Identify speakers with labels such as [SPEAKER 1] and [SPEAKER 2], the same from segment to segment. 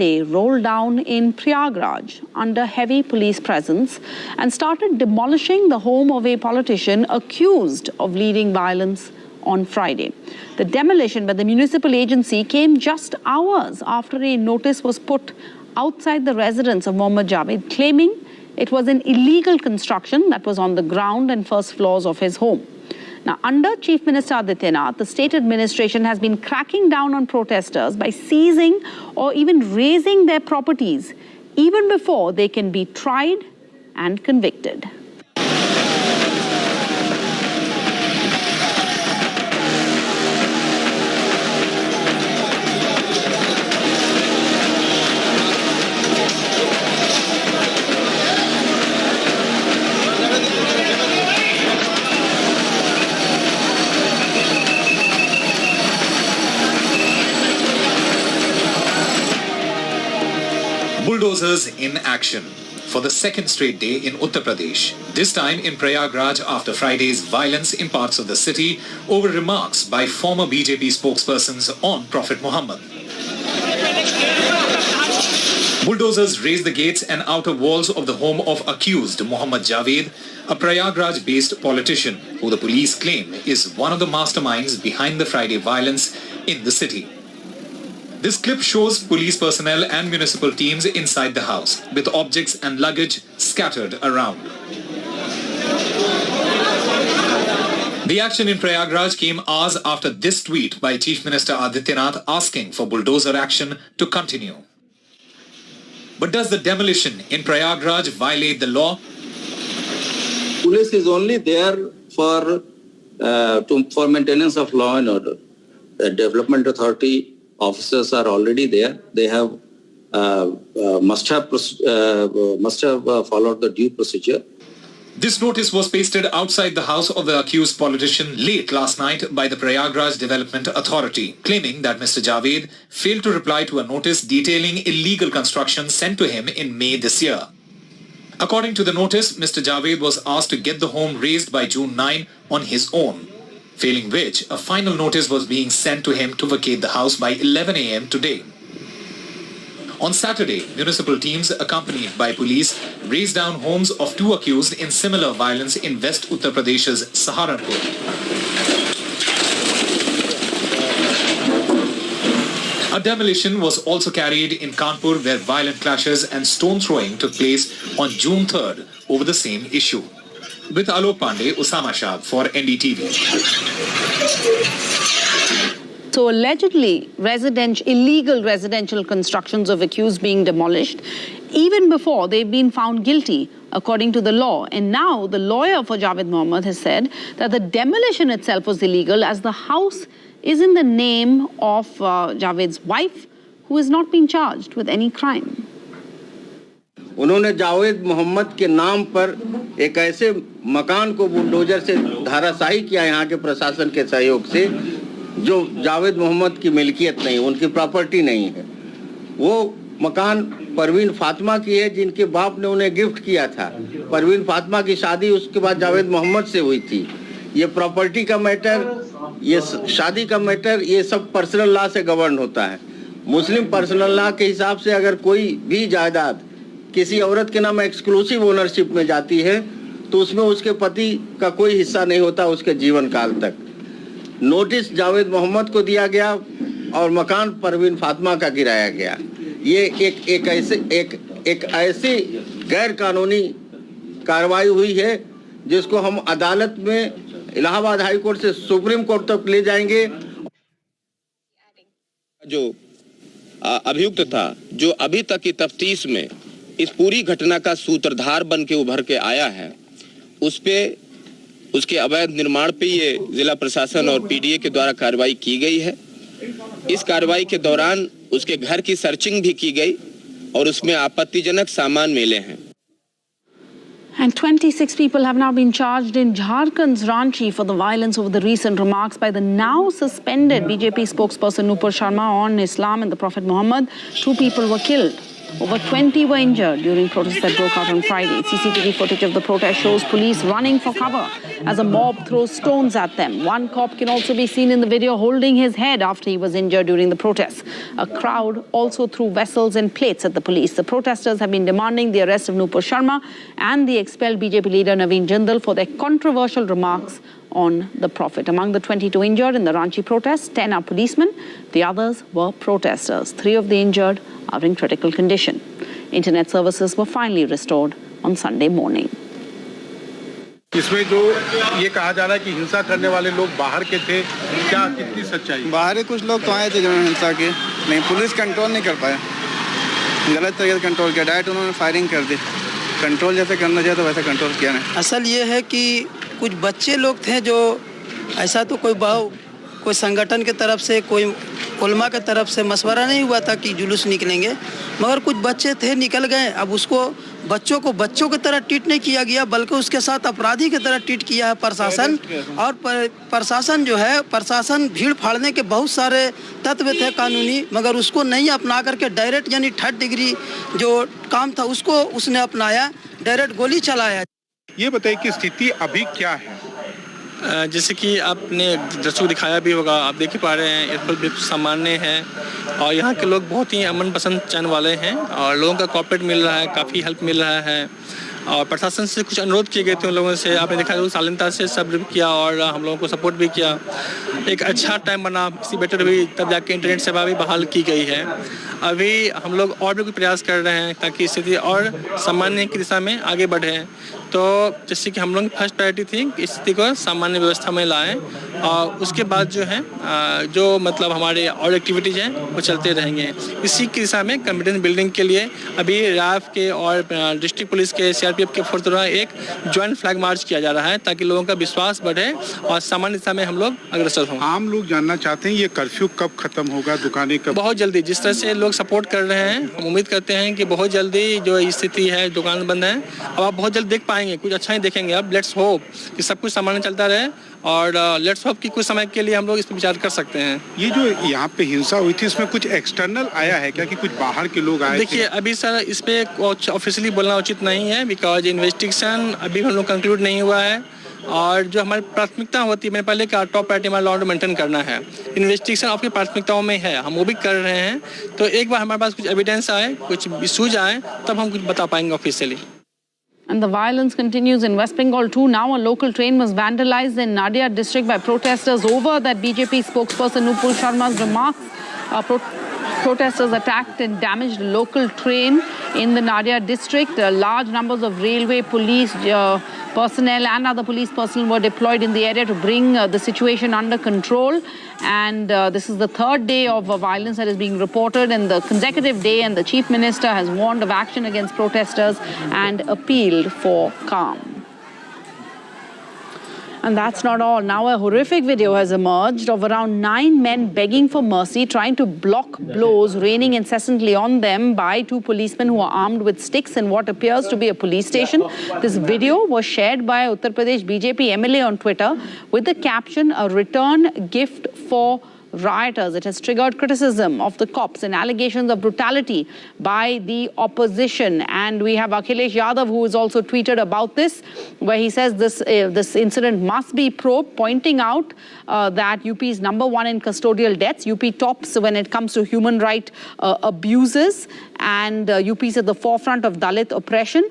[SPEAKER 1] They rolled down in Prayagraj under heavy police presence and started demolishing the home of a politician accused of leading violence on Friday. The demolition by the municipal agency came just hours after a notice was put outside the residence of Mohammad Javed, claiming it was an illegal construction that was on the ground and first floors of his home. Now, under Chief Minister Adityanath, the state administration has been cracking down on protesters by seizing or even razing their properties, even before they can be tried and convicted.
[SPEAKER 2] Bulldozers in action for the second straight day in Uttar Pradesh, this time in Prayagraj after Friday's violence in parts of the city over remarks by former BJP spokespersons on Prophet Muhammad. Bulldozers razed the gates and outer walls of the home of accused Mohammad Javed, a Prayagraj-based politician who the police claim is one of the masterminds behind the Friday violence in the city. This clip shows police personnel and municipal teams inside the house, with objects and luggage scattered around. The action in Prayagraj came hours after this tweet by Chief Minister Adityanath asking for bulldozer action to continue. But does the demolition in Prayagraj violate the law?
[SPEAKER 3] Police is only there for maintenance of law and order. The Development Authority officers are already there. They have must have followed the due procedure.
[SPEAKER 2] This notice was pasted outside the house of the accused politician late last night by the Prayagraj Development Authority, claiming that Mr. Javed failed to reply to a notice detailing illegal construction sent to him in May this year. According to the notice, Mr. Javed was asked to get the home razed by June 9 on his own, failing which a final notice was being sent to him to vacate the house by 11 a.m. today. On Saturday, municipal teams accompanied by police razed down homes of two accused in similar violence in West Uttar Pradesh's Saharanpur. A demolition was also carried in Kanpur, where violent clashes and stone throwing took place on June 3rd over the same issue. With Alok Pandey, Usama Shah for NDTV.
[SPEAKER 1] So allegedly, illegal residential constructions of accused being demolished, even before they've been found guilty, according to the law. And now the lawyer for Javed Mohammad has said that the demolition itself was illegal as the house is in the name of Javed's wife, who has not been charged with any crime.
[SPEAKER 3] उन्होंने जावेद मोहम्मद के नाम पर एक ऐसे मकान को bulldozer से धाराशाही किया यहाँ के प्रशासन के सहयोग से, जो जावेद मोहम्मद की मिल्कियत नहीं, उनकी प्रॉपर्टी नहीं है। वो मकान परवीन फातिमा की है, जिनके बाप ने उन्हें गिफ्ट किया था। परवीन फातिमा की शादी उसके बाद जावेद मोहम्मद से हुई थी। ये प्रॉपर्टी का मैटर, ये शादी का मैटर, ये सब पर्सनल लॉ से गवर्न होता है। मुस्लिम पर्सनल लॉ के हिसाब से अगर कोई भी जायदाद किसी औरत के नाम एक्सक्लूसिव ओनरशिप में जाती है तो उसमें उसके पति का कोई हिस्सा नहीं होता उसके जीवन काल तक। नोटिस जावेद मोहम्मद को दिया गया और मकान परवीन फातिमा का गिराया गया। ये एक ऐसी गैर कानूनी कार्रवाई हुई है जिसको हम अदालत में इलाहाबाद हाई कोर्ट से सुप्रीम कोर्ट तक ले जाएंगे।
[SPEAKER 4] जो अभियुक्त था, जो अभी तक की तफ्तीश में इस पूरी घटना का सूत्रधार बन के उभर के आया है, उस पे उसके अवैध निर्माण पे ये जिला प्रशासन और पीडीए के द्वारा कार्रवाई की गई है। इस कार्रवाई के दौरान उसके घर की सर्चिंग भी की गई और उसमें आपत्तिजनक सामान मिले हैं।
[SPEAKER 1] And 26 people have now been charged in Jharkhand's Ranchi for the violence over the recent remarks by the now suspended BJP spokesperson Nupur Sharma on Islam and the Prophet Muhammad. 2 people were killed. Over 20 were injured during protests that broke out on Friday. CCTV footage of the protest shows police running for cover as a mob throws stones at them. One cop can also be seen in the video holding his head after he was injured during the protests. A crowd also threw vessels and plates at the police. The protesters have been demanding the arrest of Nupur Sharma and the expelled BJP leader Naveen Jindal for their controversial remarks on the Prophet. Among the 22 injured in the Ranchi protests, 10 are policemen. The others were protesters. 3 of the injured are in critical condition. Internet services were finally restored on Sunday morning.
[SPEAKER 5] इसमें जो ये कहा जा रहा है कि हिंसा करने वाले लोग बाहर के थे, क्या कितनी सच्चाई?
[SPEAKER 6] बाहर कुछ लोग तो आए थे जिन्होंने हिंसा की, लेकिन पुलिस कंट्रोल नहीं कर पाया, गलत तरीके से कंट्रोल किया, डायरेक्ट उन्होंने फायरिंग कर दी। कंट्रोल जैसे करना चाहिए तो वैसे कंट्रोल किया नहीं।
[SPEAKER 7] असल ये है कि कुछ बच्चे लोग थे जो ऐसा तो कोई संगठन के तरफ से, कोई उलमा के तरफ से मशवरा नहीं हुआ था कि जुलूस निकलेंगे, मगर कुछ बच्चे थे निकल गए। अब उसको बच्चों को बच्चों की तरह ट्रीट नहीं किया गया, बल्कि उसके साथ अपराधी की तरह ट्रीट किया है प्रशासन। और प्रशासन जो है, प्रशासन भीड़ फाड़ने के बहुत सारे तत्व थे कानूनी, मगर उसको नहीं अपना करके डायरेक्ट यानी 3rd डिग्री जो काम था उसको उसने अपनाया, डायरेक्ट गोली चलाया।
[SPEAKER 5] ये बताइए कि स्थिति अभी क्या है?
[SPEAKER 8] जैसे कि आपने दर्शकों दिखाया भी होगा, आप देख ही पा रहे हैं, एयरपोर्ट भी सामान्य है और यहाँ के लोग बहुत ही अमन पसंद चैन वाले हैं और लोगों का कॉपरेट मिल रहा है, काफ़ी हेल्प मिल रहा है। और प्रशासन से कुछ अनुरोध किए गए थे उन लोगों से, आपने देखा शालीनता से सब्र भी किया और हम लोगों को सपोर्ट भी किया। एक अच्छा टाइम बना, इसी बेटर भी तब जाके इंटरनेट सेवा भी बहाल की गई है। अभी हम लोग और भी कुछ प्रयास कर रहे हैं ताकि स्थिति और सामान्य की दिशा में आगे बढ़े। तो जैसे कि हम लोग की फर्स्ट प्रायोरिटी थी कि स्थिति को सामान्य व्यवस्था में लाएं और उसके बाद जो है जो मतलब हमारे और एक्टिविटीज़ हैं वो चलते रहेंगे। इसी की दिशा में कॉन्फिडेंस बिल्डिंग के लिए अभी RAF के और डिस्ट्रिक्ट पुलिस के CRPF के फोर्स द्वारा एक जॉइंट फ्लैग मार्च किया जा रहा है ताकि लोगों का विश्वास बढ़े और सामान्य दिशा में हम लोग अग्रसर हों।
[SPEAKER 5] आम लोग जानना चाहते हैं ये कर्फ्यू कब खत्म होगा, दुकानें कब?
[SPEAKER 8] बहुत जल्दी। जिस तरह से लोग सपोर्ट कर रहे हैं, हम उम्मीद करते हैं कि बहुत जल्दी जो स्थिति है, दुकान बंद है, अब आप बहुत जल्द देख पाएंगे, कुछ अच्छा ही देखेंगे। अब लेट्स होप कि सब कुछ सामान्य चलता रहे और लेट्स होप कि कुछ समय के लिए हम लोग इस पर विचार कर सकते हैं।
[SPEAKER 5] ये जो यहाँ पे हिंसा हुई थी इसमें कुछ एक्सटर्नल आया है क्या, कि कुछ बाहर के लोग आए?
[SPEAKER 8] देखिए अभी सर इस पे ऑफिशियली बोलना उचित नहीं है, बिकॉज इन्वेस्टिगेशन अभी हम लोग कंक्लूड नहीं हुआ है और जो हमारी प्राथमिकता होती है, मैंने पहले कहा टॉप प्रायोरिटी हमारा लॉ ऑर्डर मेंटेन करना है। इन्वेस्टिगेशन आपकी प्राथमिकताओं में है, हम वो भी कर रहे हैं। तो एक बार हमारे पास कुछ एविडेंस आए, कुछ इशूज आए, तब हम कुछ बता पाएंगे officially.
[SPEAKER 1] And the violence continues in West Bengal too. Now a local train was vandalized in Nadia district by protesters over that BJP spokesperson Nupur Sharma's remarks. Protesters attacked and damaged a local train in the Nadia district. Large numbers of railway, police personnel and other police personnel were deployed in the area to bring the situation under control. And this is the 3rd day of violence that is being reported and the consecutive day, and the Chief Minister has warned of action against protesters and appealed for calm. And that's not all. Now a horrific video has emerged of around 9 men begging for mercy, trying to block blows raining incessantly on them by 2 policemen who are armed with sticks in what appears to be a police station. This video was shared by Uttar Pradesh BJP MLA on Twitter with the caption, "A return gift for rioters." It has triggered criticism of the cops and allegations of brutality by the opposition. And we have Akhilesh Yadav, who has also tweeted about this, where he says this incident must be probed, pointing out that UP is #1 in custodial deaths. UP tops when it comes to human right abuses, and UP is at the forefront of Dalit oppression.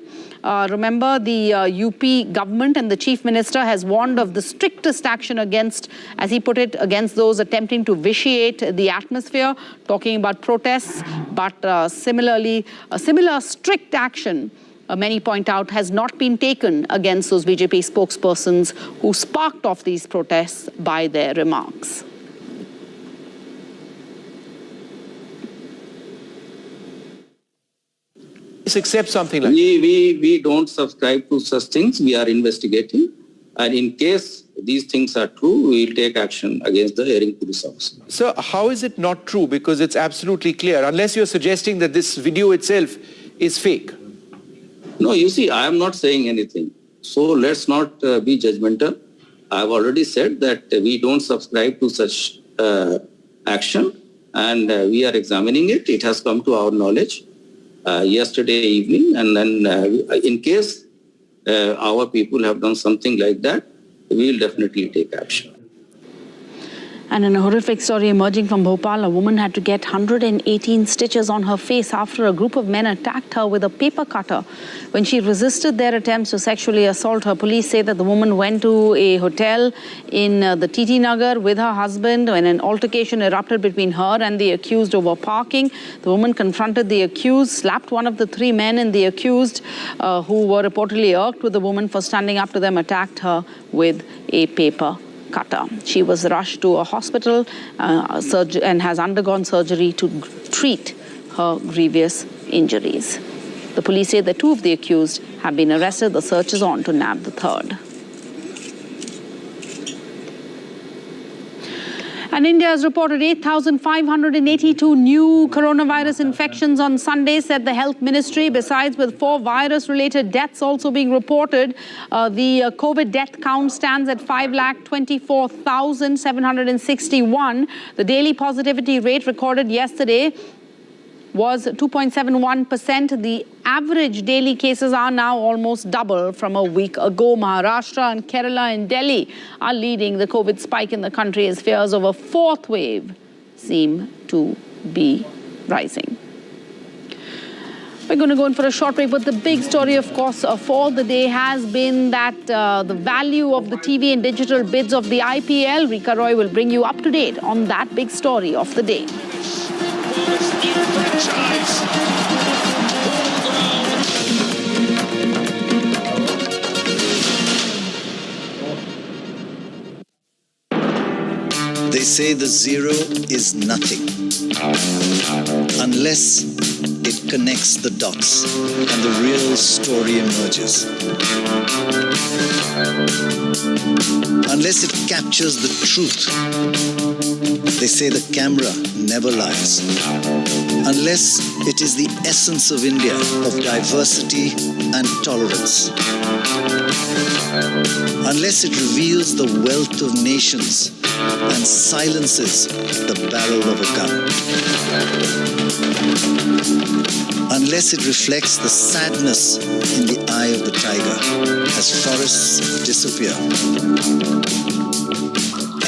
[SPEAKER 1] Remember, the UP government and the Chief Minister has warned of the strictest action against, as he put it, against those attempting to vitiate the atmosphere, talking about protests. But similarly, a similar strict action, many point out, has not been taken against those BJP spokespersons who sparked off these protests by their remarks.
[SPEAKER 9] Accept something like
[SPEAKER 3] we don't subscribe to such things. We are investigating, and in case these things are true, we will take action against the erring police officer.
[SPEAKER 9] So how is it not true? Because it's absolutely clear, unless you're suggesting that this video itself is fake.
[SPEAKER 3] No, you see, I am not saying anything. So let's not be judgmental. I've already said that we don't subscribe to such action, and we are examining it. It has come to our knowledge. yesterday evening, and then in case our people have done something like that, we will definitely take action.
[SPEAKER 1] And in a horrific story emerging from Bhopal, a woman had to get 118 stitches on her face after a group of men attacked her with a paper cutter when she resisted their attempts to sexually assault her. Police say that the woman went to a hotel in the TT Nagar with her husband when an altercation erupted between her and the accused over parking. The woman confronted the accused, slapped one of the three men, and the accused, who were reportedly irked with the woman for standing up to them, attacked her with a paper cutter. She was rushed to a hospital and has undergone surgery to treat her grievous injuries. The police say that two of the accused have been arrested. The search is on to nab the third. And India has reported 8,582 new coronavirus infections on Sunday, said the Health Ministry. Besides, with 4 virus-related deaths also being reported, the COVID death count stands at 5,24,761. The daily positivity rate recorded yesterday was 2.71%. The average daily cases are now almost double from a week ago. Maharashtra and Kerala and Delhi are leading the COVID spike in the country as fears of a fourth wave seem to be rising. We're going to go in for a short break, but the big story, of course, for the day has been that the value of the TV and digital bids of the IPL. Rika Roy will bring you up to date on that big story of the day.
[SPEAKER 10] They say the zero is nothing unless it connects the dots and the real story emerges. Unless it captures the truth. They say the camera never lies. Unless it is the essence of India, of diversity and tolerance. Unless it reveals the wealth of nations and silences the barrel of a gun. Unless it reflects the sadness in the eye of the tiger as forests disappear.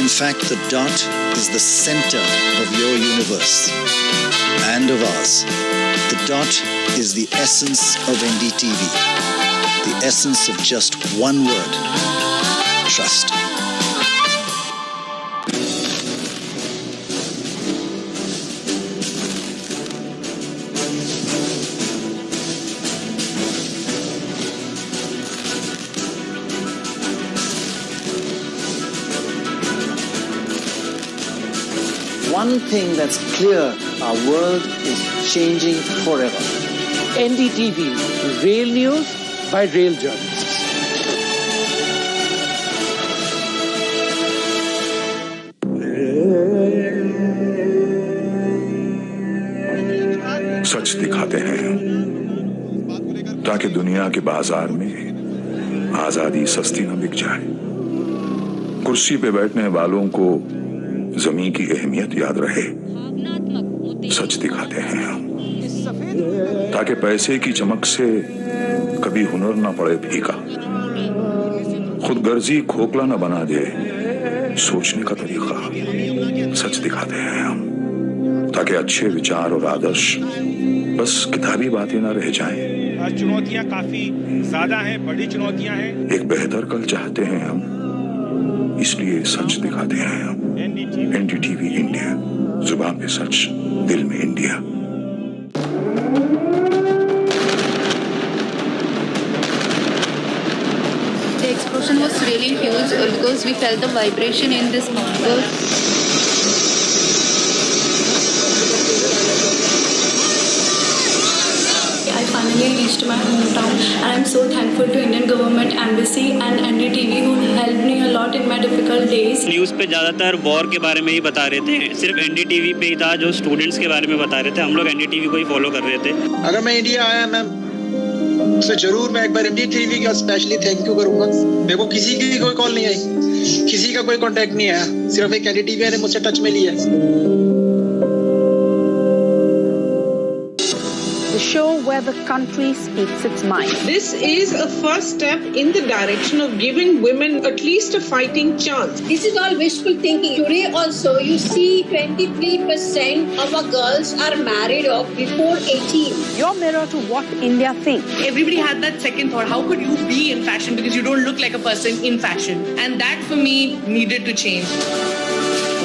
[SPEAKER 10] In fact, the dot is the center of your universe and of ours. The dot is the essence of NDTV, the essence of just one word: trust.
[SPEAKER 11] One thing that's clear, our world is changing forever. NDTV, Rail News by Rail Journalists.
[SPEAKER 12] सच दिखाते हैं ताकि दुनिया के बाजार में आजादी सस्ती न बिक जाए। कुर्सी पे बैठने वालों को जमीन की अहमियत याद रहे। सच दिखाते हैं हम ताकि पैसे की चमक से कभी हुनर ना पड़े फीका। खुदगर्जी खोखला न बना दे सोचने का तरीका। सच दिखाते हैं हम ताकि अच्छे विचार और आदर्श बस किताबी बातें ना रह जाएं।
[SPEAKER 5] चुनौतियां काफी ज्यादा हैं, बड़ी चुनौतियां हैं।
[SPEAKER 12] एक बेहतर कल चाहते हैं हम, इसलिए सच दिखाते हैं हम। एनडीटीवी इंडिया, जुबान पे सच, दिल में India.
[SPEAKER 13] The explosion was really huge because we felt the vibration in this bunker.
[SPEAKER 14] I finally reached my hometown and I'm so thankful to Indian government, embassy and NDTV who helped me a lot in my difficult days.
[SPEAKER 15] News पे ज़्यादातर war के बारे में ही बता रहे थे, सिर्फ NDTV पे ही था जो स्टूडेंट्स के बारे में बता रहे थे। हम लोग NDTV को ही फॉलो कर रहे थे।
[SPEAKER 16] अगर मैं इंडिया आया मैं तो जरूर मैं एक बार NDTV का स्पेशली थैंक यू करूंगा। मेरे को किसी की कोई कॉल नहीं आई, किसी का कोई कांटेक्ट नहीं आया, सिर्फ एक NDTV ने मुझसे टच में लिया।
[SPEAKER 11] The
[SPEAKER 1] show where the country speaks its mind.
[SPEAKER 17] This is a first step in the direction of giving women at least a fighting chance.
[SPEAKER 18] This is all wishful thinking. Today also, you see 23% of our girls are married off before 18.
[SPEAKER 1] Your mirror to what India thinks.
[SPEAKER 19] Everybody had that second thought, how could you be in fashion because you don't look like a person in fashion? And that for me needed to change.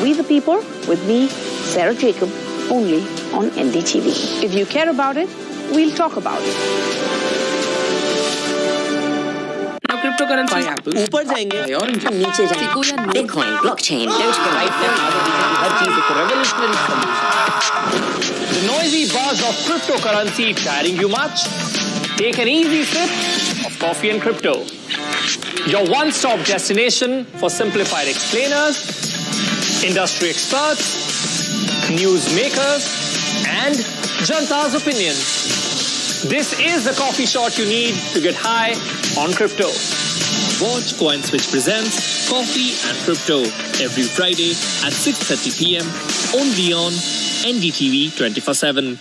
[SPEAKER 1] We the People, with me, Sarah Jacob, only on NDTV. If you care about it, we'll talk about it.
[SPEAKER 19] Now cryptocurrency ऊपर जाएंगे और नीचे जाएंगे.
[SPEAKER 18] Bitcoin, blockchain, Dogecoin.
[SPEAKER 11] Revolutionary solution. The noisy buzz of cryptocurrency tiring you much? Take an easy sip of coffee and crypto. Your one-stop destination for simplified explainers, industry experts, newsmakers, and Janta's opinions. This is the coffee shot you need to get high on crypto.
[SPEAKER 20] Watch CoinSwitch presents Coffee and Crypto every Friday at 6:30 p.m. only on NDTV 24/7.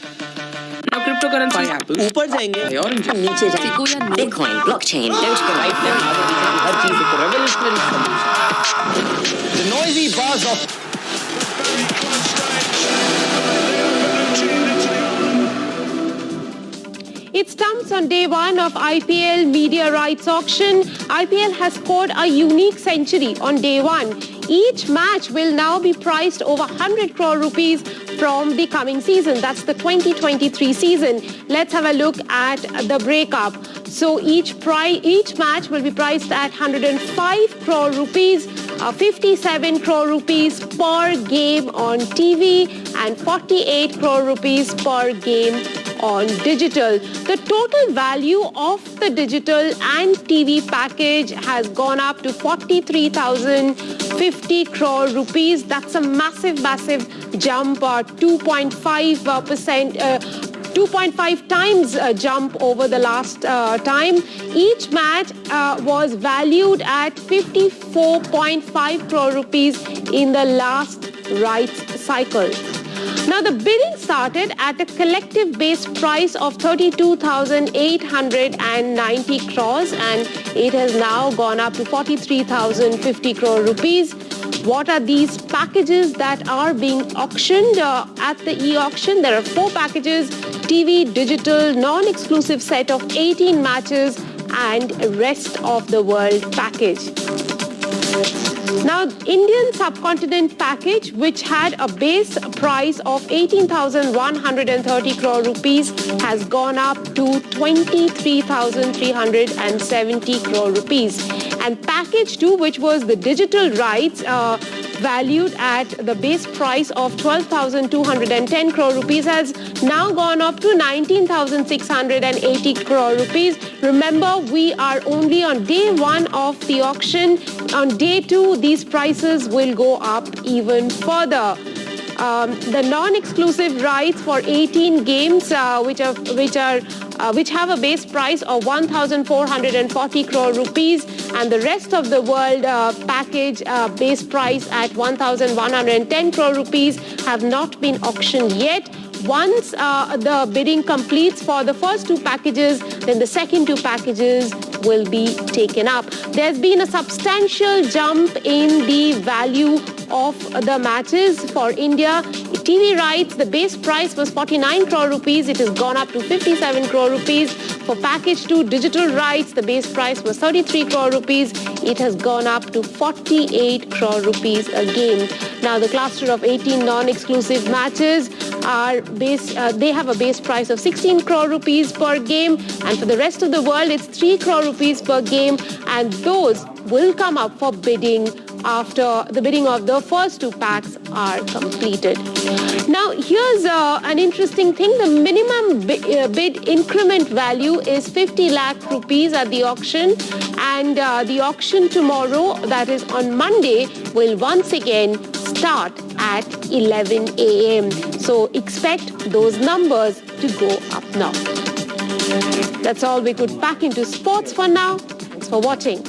[SPEAKER 19] Now cryptocurrency ऊपर जाएंगे और नीचे जाएंगे.
[SPEAKER 18] Bitcoin, blockchain, Dogecoin.
[SPEAKER 11] Revolutionary solution. The noisy buzz of
[SPEAKER 21] It stumps on day one of IPL media rights auction. IPL has scored a unique century on day one. Each match will now be priced over 100 crore rupees from the coming season. That's the 2023 season. Let's have a look at the breakup. So each match will be priced at 105 crore rupees, 57 crore rupees per game on TV, and 48 crore rupees per game on digital. The total value of the digital and TV package has gone up to 43,050 crore rupees. That's a massive jump, 2.5 times jump over the last time. Each match was valued at 54.5 crore rupees in the last rights cycle. Now, the bidding started at a collective base price of 32,890 crores, and it has now gone up to 43,050 crore rupees. What are these packages that are being auctioned at the e-auction? There are 4 packages: TV, digital, non-exclusive set of 18 matches, and rest of the world package. Now, Indian subcontinent package, which had a base price of 18,130 crore rupees, has gone up to 23,370 crore rupees. And package 2, which was the digital rights, valued at the base price of 12,210 crore rupees, has now gone up to 19,680 crore rupees. Remember, we are only on day 1 of the auction. On day 2, these prices will go up even further. The non-exclusive rights for 18 games, which have a base price of 1,440 crore rupees, and the rest of the world package base price at 1,110 crore rupees, have not been auctioned yet. Once the bidding completes for the first 2 packages, then the second 2 packages will be taken up. There's been a substantial jump in the value of the matches for India. TV rights, the base price was 49 crore rupees. It has gone up to 57 crore rupees. For package 2 digital rights, the base price was 33 crore rupees. It has gone up to 48 crore rupees a game. Now, the cluster of 18 non-exclusive matches they have a base price of 16 crore rupees per game, and for the rest of the world, it's 3 crore rupees per game, and those will come up for bidding after the bidding of the first 2 packs are completed. Now, here's an interesting thing. The minimum bid increment value is 50 lakh rupees at the auction, and the auction tomorrow, that is on Monday, will once again start at 11 a.m. So expect those numbers to go up now. That's all we could pack into sports for now. Thanks for watching.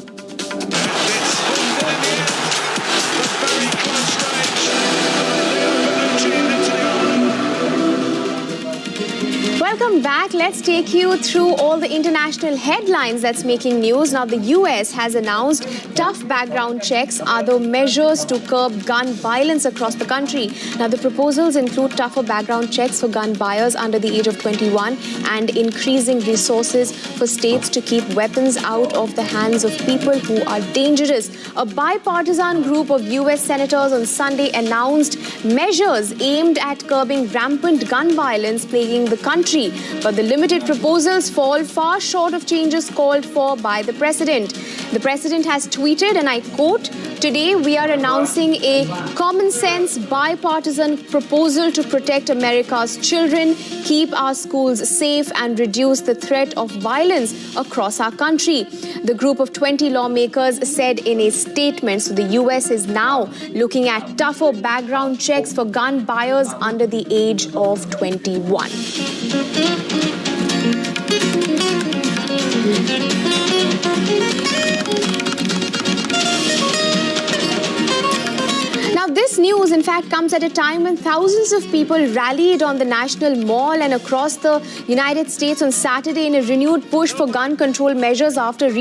[SPEAKER 2] Welcome back. Let's take you through all the international headlines that's making news. Now, the US has announced tough background checks, other measures to curb gun violence across the country. Now, the proposals include tougher background checks for gun buyers under the age of 21 and increasing resources for states to keep weapons out of the hands of people who are dangerous. A bipartisan group of US senators on Sunday announced measures aimed at curbing rampant gun violence plaguing the country. But the limited proposals fall far short of changes called for by the president. The president has tweeted, and I quote, "Today we are announcing a common sense bipartisan proposal to protect America's children, keep our schools safe and reduce the threat of violence across our country." The group of 20 lawmakers said in a statement, so the US is now looking at tougher background checks for gun buyers under the age of 21. Now, this news, in fact, comes at a time when thousands of people rallied on the National Mall and across the United States on Saturday in a renewed push for gun control measures after the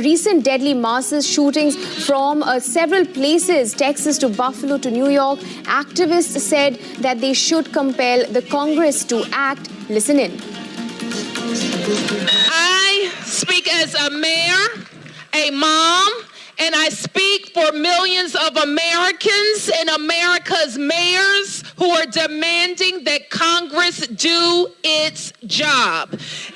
[SPEAKER 2] recent deadly mass shootings from several places, Texas to Buffalo to New York. Activists said that they should compel the Congress to act. Listen in.
[SPEAKER 22] I speak as a mayor, a mom, and I speak for millions of Americans and America's mayors who are demanding that Congress do its job.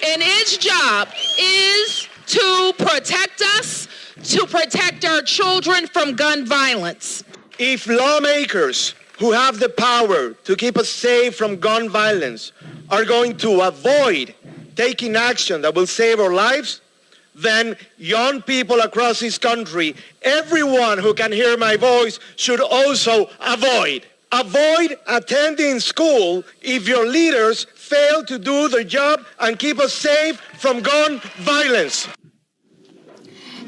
[SPEAKER 22] And its job is to protect us, to protect our children from gun violence.
[SPEAKER 23] If lawmakers who have the power to keep us safe from gun violence are going to avoid taking action that will save our lives, then young people across this country, everyone who can hear my voice, should also avoid attending school if your leaders fail to do their job and keep us safe from gun violence.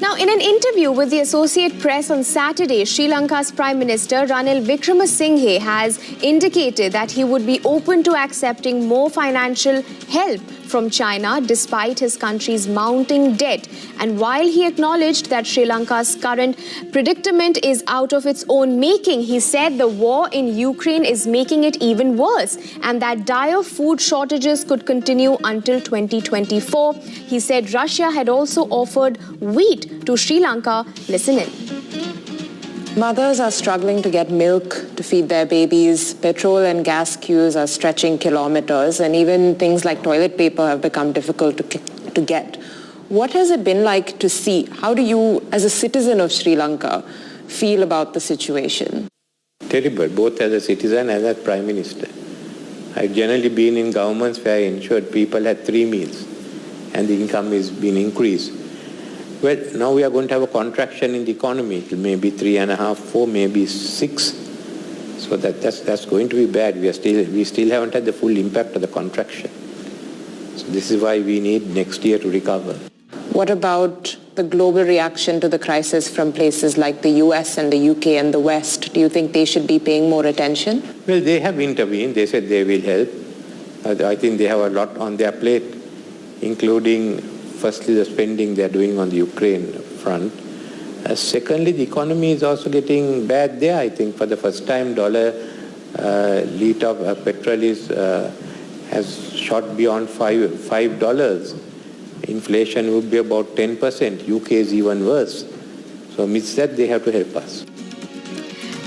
[SPEAKER 2] Now, in an interview with the Associated Press on Saturday, Sri Lanka's Prime Minister Ranil Wickremesinghe has indicated that he would be open to accepting more financial help from China despite his country's mounting debt. And while he acknowledged that Sri Lanka's current predicament is out of its own making, he said the war in Ukraine is making it even worse and that dire food shortages could continue until 2024. He said Russia had also offered wheat to Sri Lanka. Listen in.
[SPEAKER 24] Mothers are struggling to get milk to feed their babies. Petrol and gas queues are stretching kilometers, and even things like toilet paper have become difficult to get. What has it been like to see? How do you, as a citizen of Sri Lanka, feel about the situation?
[SPEAKER 25] Terrible, both as a citizen and as Prime Minister. I've generally been in governments where I ensured people had 3 meals and the income is being increased. Well, now we are going to have a contraction in the economy, maybe 3.5, 4, maybe 6. So that's going to be bad. We still haven't had the full impact of the contraction. So this is why we need next year to recover.
[SPEAKER 24] What about the global reaction to the crisis from places like the US and the UK and the West? Do you think they should be paying more attention?
[SPEAKER 25] Well, they have intervened. They said they will help. I think they have a lot on their plate, including firstly the spending they're doing on the Ukraine front. Secondly, the economy is also getting bad there. I think for the first time, dollar litre of petrol has shot beyond $5. Inflation would be about 10%. UK is even worse. So amidst that, they have to help us.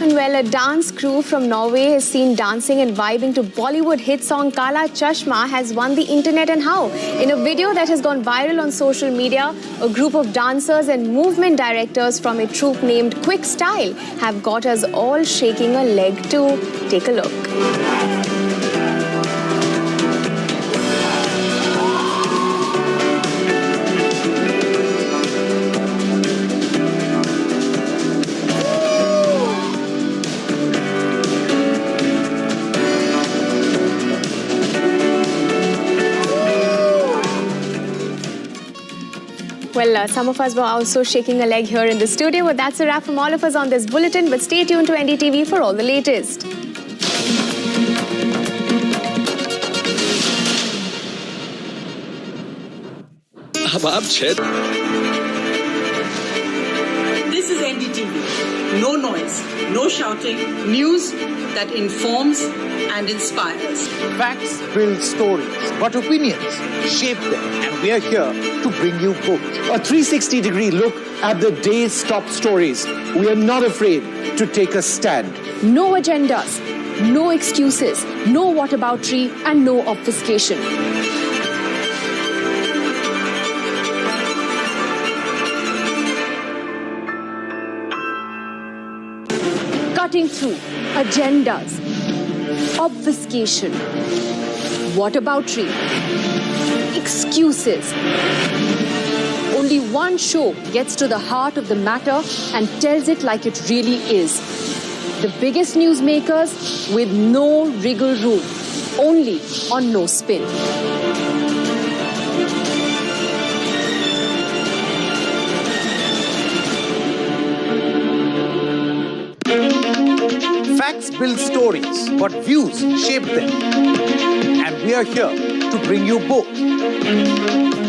[SPEAKER 2] And well, a dance crew from Norway is seen dancing and vibing to Bollywood hit song Kala Chashma has won the internet. And how? In a video that has gone viral on social media, a group of dancers and movement directors from a troupe named Quick Style have got us all shaking a leg too. Take a look. Well, some of us were also shaking a leg here in the studio, but that's a wrap from all of us on this bulletin. But stay tuned to NDTV for all the latest.
[SPEAKER 20] अब आप 6
[SPEAKER 4] This is NDTV. No noise, no shouting. News that informs and inspires.
[SPEAKER 6] Facts build stories, but opinions shape them. And we are here to bring you both. A 360-degree look at the day's top stories. We are not afraid to take a stand.
[SPEAKER 2] No agendas, no excuses, no whataboutery, and no obfuscation. Cutting through agendas, obfuscation, whataboutery, excuses. Only one show gets to the heart of the matter and tells it like it really is. The biggest newsmakers with no wriggle room, only on No Spin.
[SPEAKER 6] Facts build stories, but views shape them. And we are here to bring you both.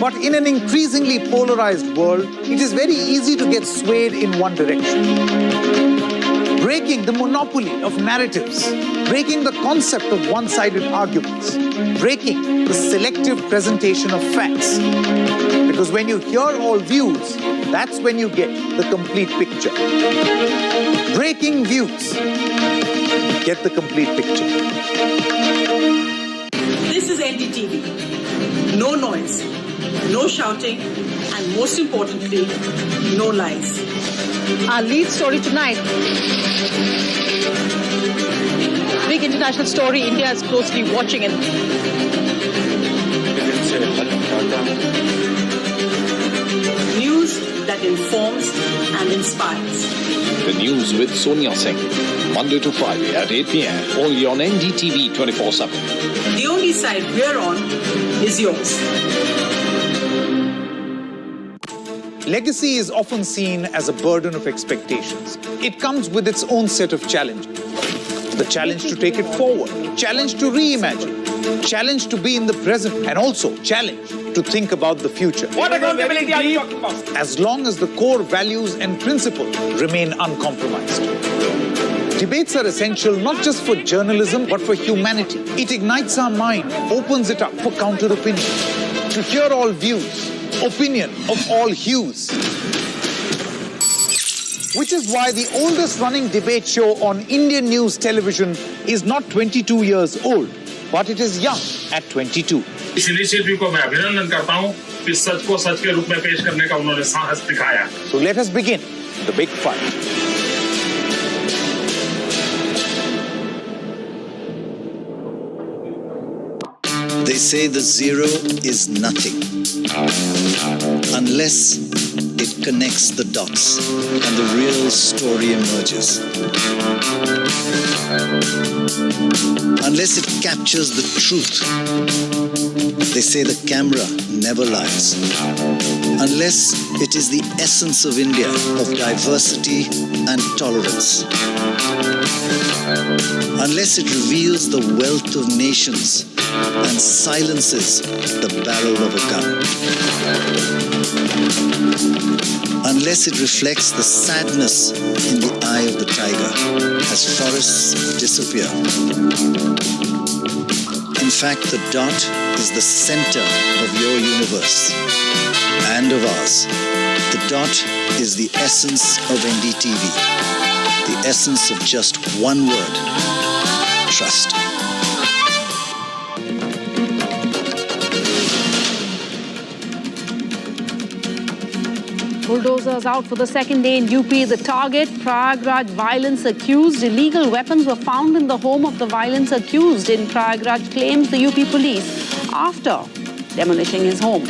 [SPEAKER 6] But in an increasingly polarized world, it is very easy to get swayed in one direction. Breaking the monopoly of narratives, breaking the concept of one-sided arguments, breaking the selective presentation of facts. Because when you hear all views, that's when you get the complete picture. Breaking views. Get the complete picture.
[SPEAKER 4] This is NDTV. No noise, no shouting, and most importantly, no lies.
[SPEAKER 7] Our lead story tonight. Big international story. India is closely watching it.
[SPEAKER 4] News that informs and inspires.
[SPEAKER 20] The news with Sonia Singh. Monday to Friday at 8 p.m. Only on NDTV 24/7.
[SPEAKER 4] The only side we're on is yours.
[SPEAKER 6] Legacy is often seen as a burden of expectations. It comes with its own set of challenges. The challenge to take it forward, challenge to reimagine, challenge to be in the present, and also challenge to think about the future.
[SPEAKER 11] What accountability are you talking about?
[SPEAKER 6] As long as the core values and principles remain uncompromised. Debates are essential not just for journalism, but for humanity. It ignites our mind, opens it up for counter-opinion. To hear all views, opinion of all hues. Which is why the oldest running debate show on Indian news television is not 22 years old, but it is young at 22.
[SPEAKER 8] इस initiative को मैं अभिनंदन करता हूं कि सच को सच के रूप में पेश करने का उन्होंने साहस दिखाया.
[SPEAKER 6] So let us begin the big fight.
[SPEAKER 10] They say the zero is nothing unless it connects the dots and the real story emerges. Unless it captures the truth. They say the camera never lies. Unless it is the essence of India, of diversity and tolerance. Unless it reveals the wealth of nations and silences the barrel of a gun. Unless it reflects the sadness in the eye of the tiger as forests disappear. In fact, the dot is the center of your universe and of ours. The dot is the essence of NDTV. The essence of just one word: trust.
[SPEAKER 1] Bulldozers out for the second day in UP. The target, Prayagraj violence accused. Illegal weapons were found in the home of the violence accused in Prayagraj, claims the UP police after demolishing his home.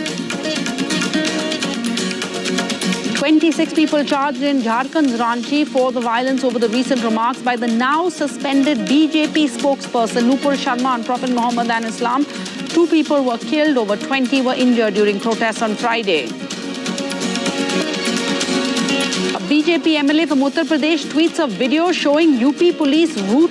[SPEAKER 1] 26 people charged in Jharkhand's Ranchi for the violence over the recent remarks by the now suspended BJP spokesperson Nupur Sharma on Prophet Muhammad and Islam. 2 people were killed, over 20 were injured during protests on Friday. A BJP MLA from Uttar Pradesh tweets a video showing UP police ruthless